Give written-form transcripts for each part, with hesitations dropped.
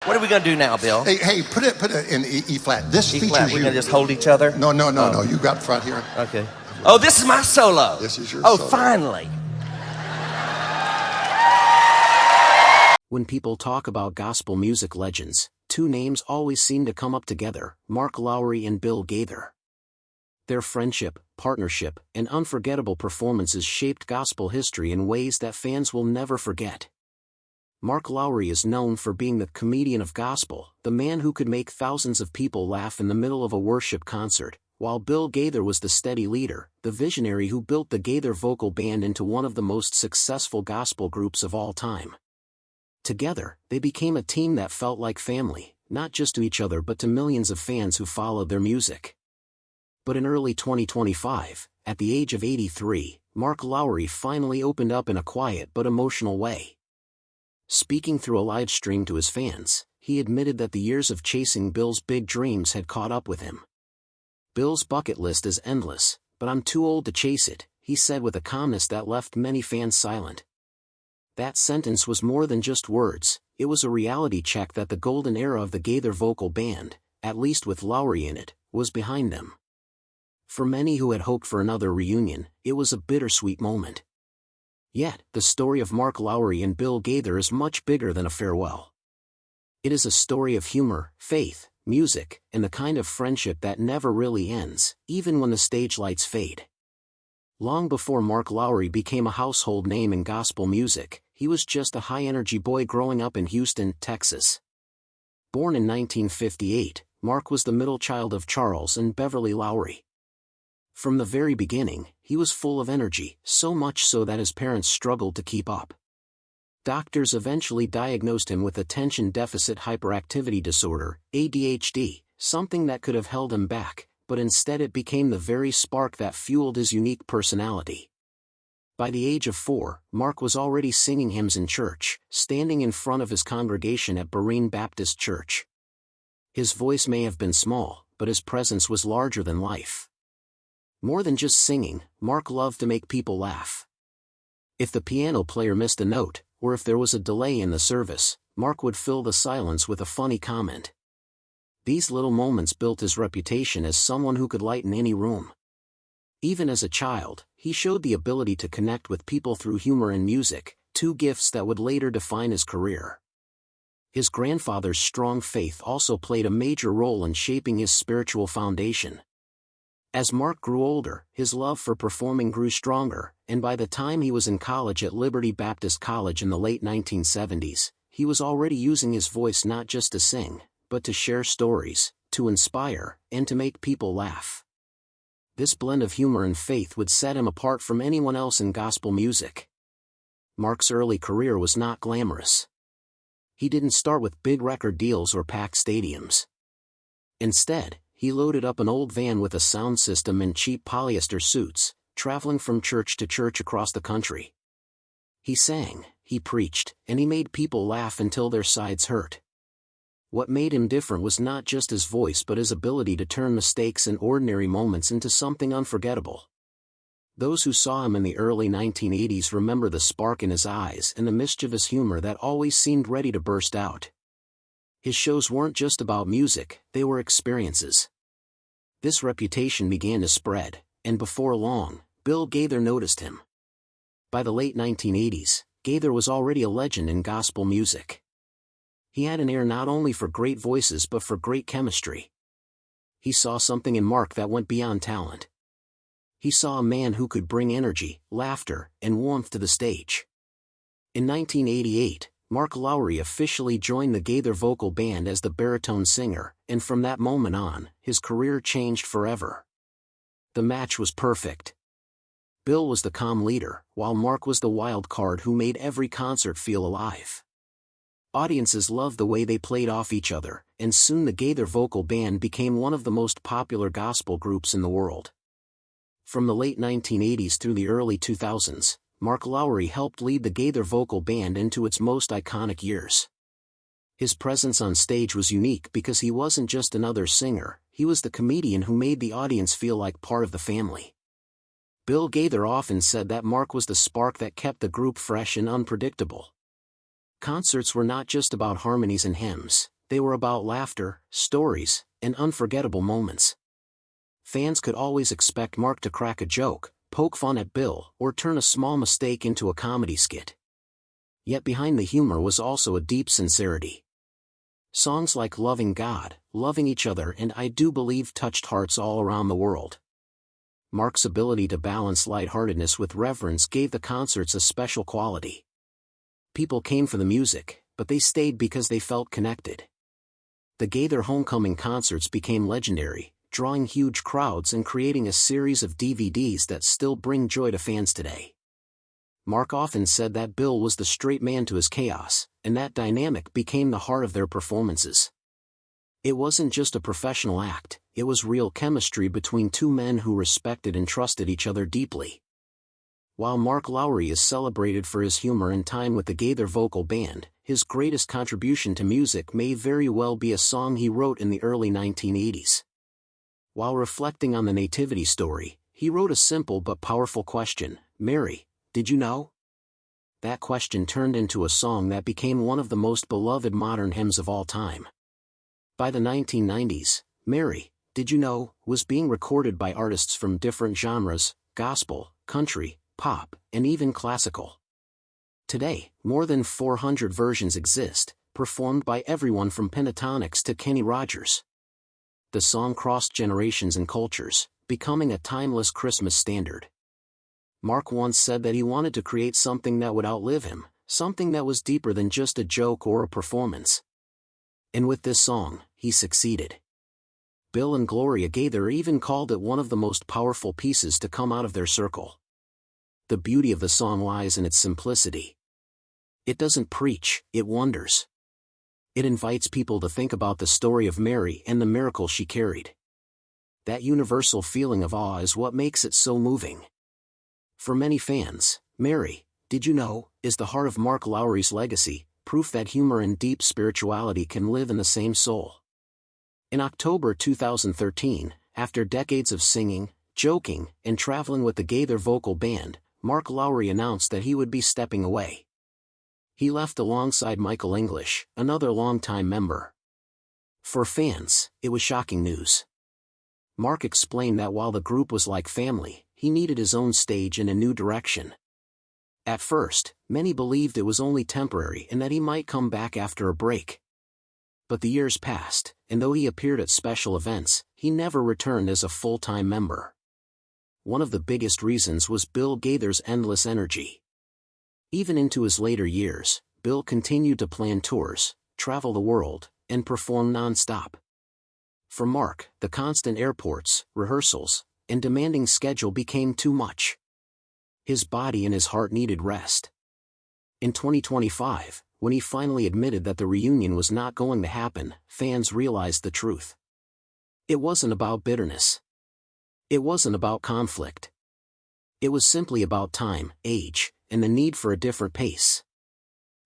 What are we going to do now, Bill? Hey, put it in E flat. This E features flat. We're you. going to just hold each other? No. You got front here. Okay. Oh, this is my solo. This is your solo. solo. Finally. When people talk about gospel music legends, two names always seem to come up together: Mark Lowry and Bill Gaither. Their friendship, partnership, and unforgettable performances shaped gospel history in ways that fans will never forget. Mark Lowry is known for being the comedian of gospel, the man who could make thousands of people laugh in the middle of a worship concert, while Bill Gaither was the steady leader, the visionary who built the Gaither vocal band into one of the most successful gospel groups of all time. Together, they became a team that felt like family, not just to each other but to millions of fans who followed their music. But in early 2025, at the age of 83, Mark Lowry finally opened up in a quiet but emotional way. Speaking through a live stream to his fans, he admitted that the years of chasing Bill's big dreams had caught up with him. "Bill's bucket list is endless, but I'm too old to chase it," he said with a calmness that left many fans silent. That sentence was more than just words, it was a reality check that the golden era of the Gaither vocal band, at least with Lowry in it, was behind them. For many who had hoped for another reunion, it was a bittersweet moment. Yet, the story of Mark Lowry and Bill Gaither is much bigger than a farewell. It is a story of humor, faith, music, and the kind of friendship that never really ends, even when the stage lights fade. Long before Mark Lowry became a household name in gospel music, he was just a high-energy boy growing up in Houston, Texas. Born in 1958, Mark was the middle child of Charles and Beverly Lowry. From the very beginning, he was full of energy, so much so that his parents struggled to keep up. Doctors eventually diagnosed him with attention deficit hyperactivity disorder, ADHD, something that could have held him back, but instead it became the very spark that fueled his unique personality. By the age of 4, Mark was already singing hymns in church, standing in front of his congregation at Berean Baptist Church. His voice may have been small, but his presence was larger than life. More than just singing, Mark loved to make people laugh. If the piano player missed a note, or if there was a delay in the service, Mark would fill the silence with a funny comment. These little moments built his reputation as someone who could lighten any room. Even as a child, he showed the ability to connect with people through humor and music, two gifts that would later define his career. His grandfather's strong faith also played a major role in shaping his spiritual foundation. As Mark grew older, his love for performing grew stronger, and by the time he was in college at Liberty Baptist College in the late 1970s, he was already using his voice not just to sing, but to share stories, to inspire, and to make people laugh. This blend of humor and faith would set him apart from anyone else in gospel music. Mark's early career was not glamorous. He didn't start with big record deals or packed stadiums. Instead, he loaded up an old van with a sound system and cheap polyester suits, traveling from church to church across the country. He sang, he preached, and he made people laugh until their sides hurt. What made him different was not just his voice but his ability to turn mistakes and ordinary moments into something unforgettable. Those who saw him in the early 1980s remember the spark in his eyes and the mischievous humor that always seemed ready to burst out. His shows weren't just about music, they were experiences. This reputation began to spread, and before long, Bill Gaither noticed him. By the late 1980s, Gaither was already a legend in gospel music. He had an ear not only for great voices but for great chemistry. He saw something in Mark that went beyond talent. He saw a man who could bring energy, laughter, and warmth to the stage. In 1988, Mark Lowry officially joined the Gaither vocal band as the baritone singer, and from that moment on, his career changed forever. The match was perfect. Bill was the calm leader, while Mark was the wild card who made every concert feel alive. Audiences loved the way they played off each other, and soon the Gaither vocal band became one of the most popular gospel groups in the world. From the late 1980s through the early 2000s, Mark Lowry helped lead the Gaither vocal band into its most iconic years. His presence on stage was unique because he wasn't just another singer, he was the comedian who made the audience feel like part of the family. Bill Gaither often said that Mark was the spark that kept the group fresh and unpredictable. Concerts were not just about harmonies and hymns, They were about laughter, stories, and unforgettable moments. Fans could always expect Mark to crack a joke, poke fun at Bill, or turn a small mistake into a comedy skit. Yet behind the humor was also a deep sincerity. Songs like Loving God, Loving Each Other, and I Do Believe touched hearts all around the world. Mark's ability to balance lightheartedness with reverence gave the concerts a special quality. People came for the music, but they stayed because they felt connected. The Gaither Homecoming concerts became legendary, drawing huge crowds and creating a series of DVDs that still bring joy to fans today. Mark often said that Bill was the straight man to his chaos, and that dynamic became the heart of their performances. It wasn't just a professional act, it was real chemistry between two men who respected and trusted each other deeply. While Mark Lowry is celebrated for his humor and time with the Gaither vocal band, his greatest contribution to music may very well be a song he wrote in the early 1980s. While reflecting on the nativity story, he wrote a simple but powerful question: "Mary, did you know?" That question turned into a song that became one of the most beloved modern hymns of all time. By the 1990s, Mary, Did You Know, was being recorded by artists from different genres: gospel, country, pop, and even classical. Today, more than 400 versions exist, performed by everyone from Pentatonics to Kenny Rogers. The song crossed generations and cultures, becoming a timeless Christmas standard. Mark once said that he wanted to create something that would outlive him, something that was deeper than just a joke or a performance. And with this song, he succeeded. Bill and Gloria Gaither even called it one of the most powerful pieces to come out of their circle. The beauty of the song lies in its simplicity. It doesn't preach, it wonders. It invites people to think about the story of Mary and the miracle she carried. That universal feeling of awe is what makes it so moving. For many fans, Mary, Did You Know, is the heart of Mark Lowry's legacy, proof that humor and deep spirituality can live in the same soul. In October 2013, after decades of singing, joking, and traveling with the Gaither vocal band, Mark Lowry announced that he would be stepping away. He left alongside Michael English, another longtime member. For fans, it was shocking news. Mark explained that while the group was like family, he needed his own stage and a new direction. At first, many believed it was only temporary and that he might come back after a break. But the years passed, and though he appeared at special events, he never returned as a full-time member. One of the biggest reasons was Bill Gaither's endless energy. Even into his later years, Bill continued to plan tours, travel the world, and perform non-stop. For Mark, the constant airports, rehearsals, and demanding schedule became too much. His body and his heart needed rest. In 2025, when he finally admitted that the reunion was not going to happen, fans realized the truth. It wasn't about bitterness. It wasn't about conflict. It was simply about time, age, and the need for a different pace.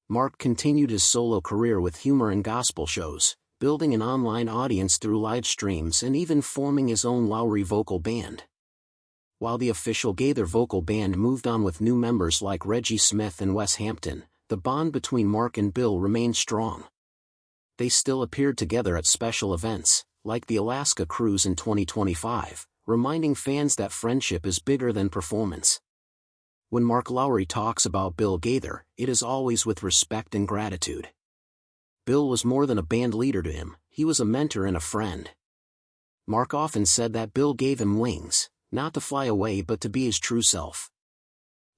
Mark continued his solo career with humor and gospel shows, building an online audience through live streams and even forming his own Lowry vocal band. While the official Gaither vocal band moved on with new members like Reggie Smith and Wes Hampton, the bond between Mark and Bill remained strong. They still appeared together at special events, like the Alaska Cruise in 2025, reminding fans that friendship is bigger than performance. When Mark Lowry talks about Bill Gaither, it is always with respect and gratitude. Bill was more than a band leader to him, he was a mentor and a friend. Mark often said that Bill gave him wings, not to fly away but to be his true self.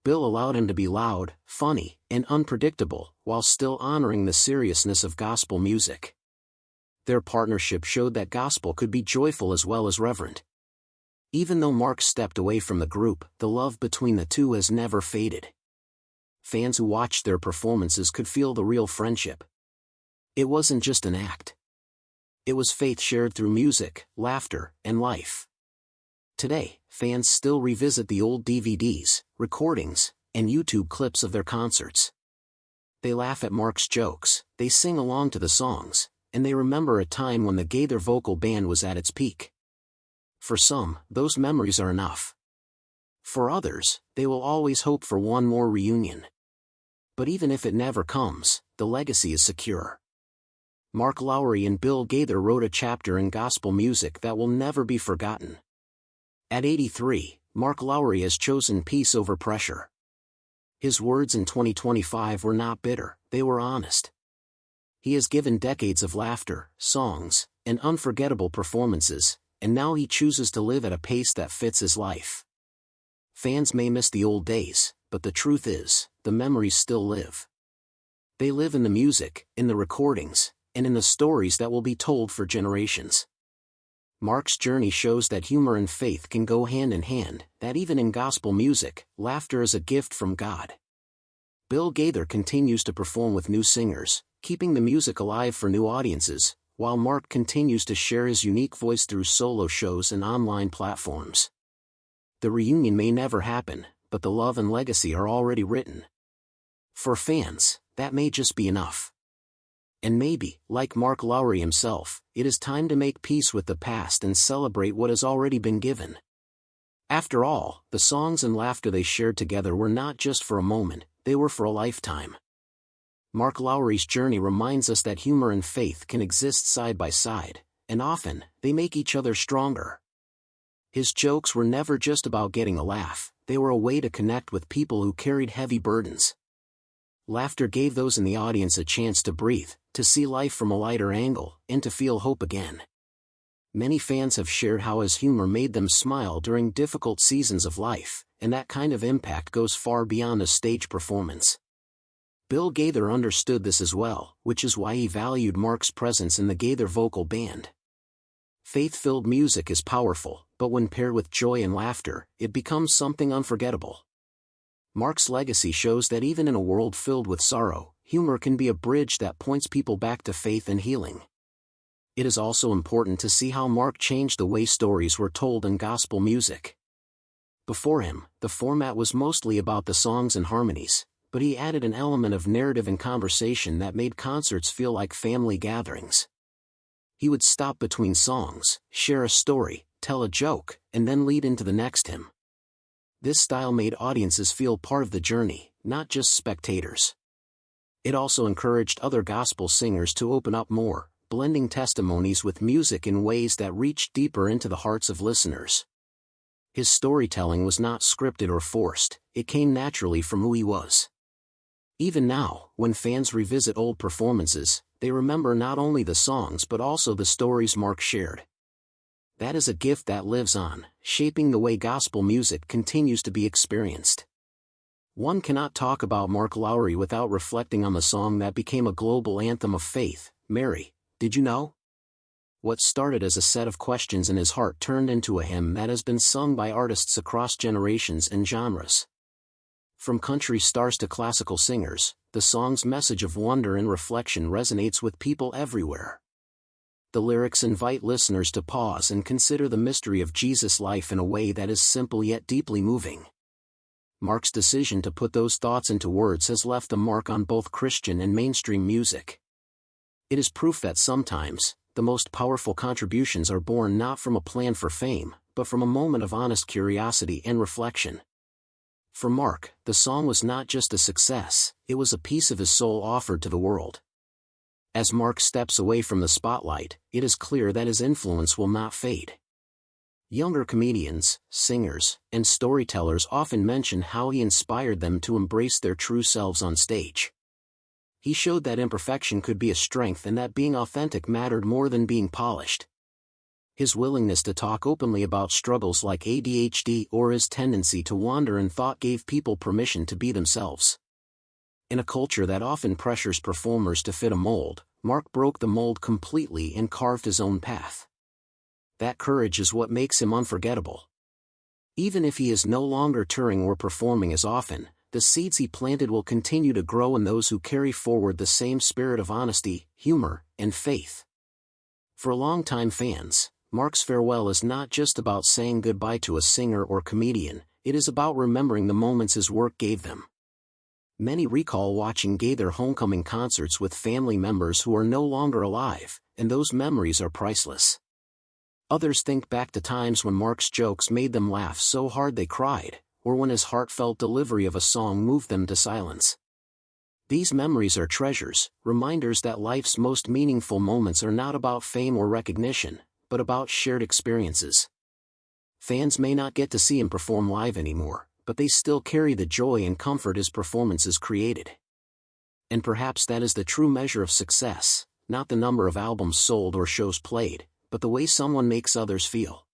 Bill allowed him to be loud, funny, and unpredictable, while still honoring the seriousness of gospel music. Their partnership showed that gospel could be joyful as well as reverent. Even though Mark stepped away from the group, the love between the two has never faded. Fans who watched their performances could feel the real friendship. It wasn't just an act. It was faith shared through music, laughter, and life. Today, fans still revisit the old DVDs, recordings, and YouTube clips of their concerts. They laugh at Mark's jokes, they sing along to the songs, and they remember a time when the Gaither vocal band was at its peak. For some, those memories are enough. For others, they will always hope for one more reunion. But even if it never comes, the legacy is secure. Mark Lowry and Bill Gaither wrote a chapter in gospel music that will never be forgotten. At 83, Mark Lowry has chosen peace over pressure. His words in 2025 were not bitter, they were honest. He has given decades of laughter, songs, and unforgettable performances, and now he chooses to live at a pace that fits his life. Fans may miss the old days, but the truth is, the memories still live. They live in the music, in the recordings, and in the stories that will be told for generations. Mark's journey shows that humor and faith can go hand in hand, that even in gospel music, laughter is a gift from God. Bill Gaither continues to perform with new singers, keeping the music alive for new audiences, while Mark continues to share his unique voice through solo shows and online platforms. The reunion may never happen, but the love and legacy are already written. For fans, that may just be enough. And maybe, like Mark Lowry himself, it is time to make peace with the past and celebrate what has already been given. After all, the songs and laughter they shared together were not just for a moment, they were for a lifetime. Mark Lowry's journey reminds us that humor and faith can exist side by side, and often, they make each other stronger. His jokes were never just about getting a laugh, they were a way to connect with people who carried heavy burdens. Laughter gave those in the audience a chance to breathe, to see life from a lighter angle, and to feel hope again. Many fans have shared how his humor made them smile during difficult seasons of life, and that kind of impact goes far beyond a stage performance. Bill Gaither understood this as well, which is why he valued Mark's presence in the Gaither vocal band. Faith-filled music is powerful, but when paired with joy and laughter, it becomes something unforgettable. Mark's legacy shows that even in a world filled with sorrow, humor can be a bridge that points people back to faith and healing. It is also important to see how Mark changed the way stories were told in gospel music. Before him, the format was mostly about the songs and harmonies, but he added an element of narrative and conversation that made concerts feel like family gatherings. He would stop between songs, share a story, tell a joke, and then lead into the next hymn. This style made audiences feel part of the journey, not just spectators. It also encouraged other gospel singers to open up more, blending testimonies with music in ways that reached deeper into the hearts of listeners. His storytelling was not scripted or forced, it came naturally from who he was. Even now, when fans revisit old performances, they remember not only the songs but also the stories Mark shared. That is a gift that lives on, shaping the way gospel music continues to be experienced. One cannot talk about Mark Lowry without reflecting on the song that became a global anthem of faith, Mary, Did You Know? What started as a set of questions in his heart turned into a hymn that has been sung by artists across generations and genres. From country stars to classical singers, the song's message of wonder and reflection resonates with people everywhere. The lyrics invite listeners to pause and consider the mystery of Jesus' life in a way that is simple yet deeply moving. Mark's decision to put those thoughts into words has left a mark on both Christian and mainstream music. It is proof that sometimes, the most powerful contributions are born not from a plan for fame, but from a moment of honest curiosity and reflection. For Mark, the song was not just a success, it was a piece of his soul offered to the world. As Mark steps away from the spotlight, it is clear that his influence will not fade. Younger comedians, singers, and storytellers often mention how he inspired them to embrace their true selves on stage. He showed that imperfection could be a strength and that being authentic mattered more than being polished. His willingness to talk openly about struggles like ADHD or his tendency to wander in thought gave people permission to be themselves. In a culture that often pressures performers to fit a mold, Mark broke the mold completely and carved his own path. That courage is what makes him unforgettable. Even if he is no longer touring or performing as often, the seeds he planted will continue to grow in those who carry forward the same spirit of honesty, humor, and faith. For longtime fans, Mark's farewell is not just about saying goodbye to a singer or comedian, it is about remembering the moments his work gave them. Many recall watching Gaither Homecoming concerts with family members who are no longer alive, and those memories are priceless. Others think back to times when Mark's jokes made them laugh so hard they cried, or when his heartfelt delivery of a song moved them to silence. These memories are treasures, reminders that life's most meaningful moments are not about fame or recognition, but about shared experiences. Fans may not get to see him perform live anymore, but they still carry the joy and comfort his performances created. And perhaps that is the true measure of success, not the number of albums sold or shows played, but the way someone makes others feel.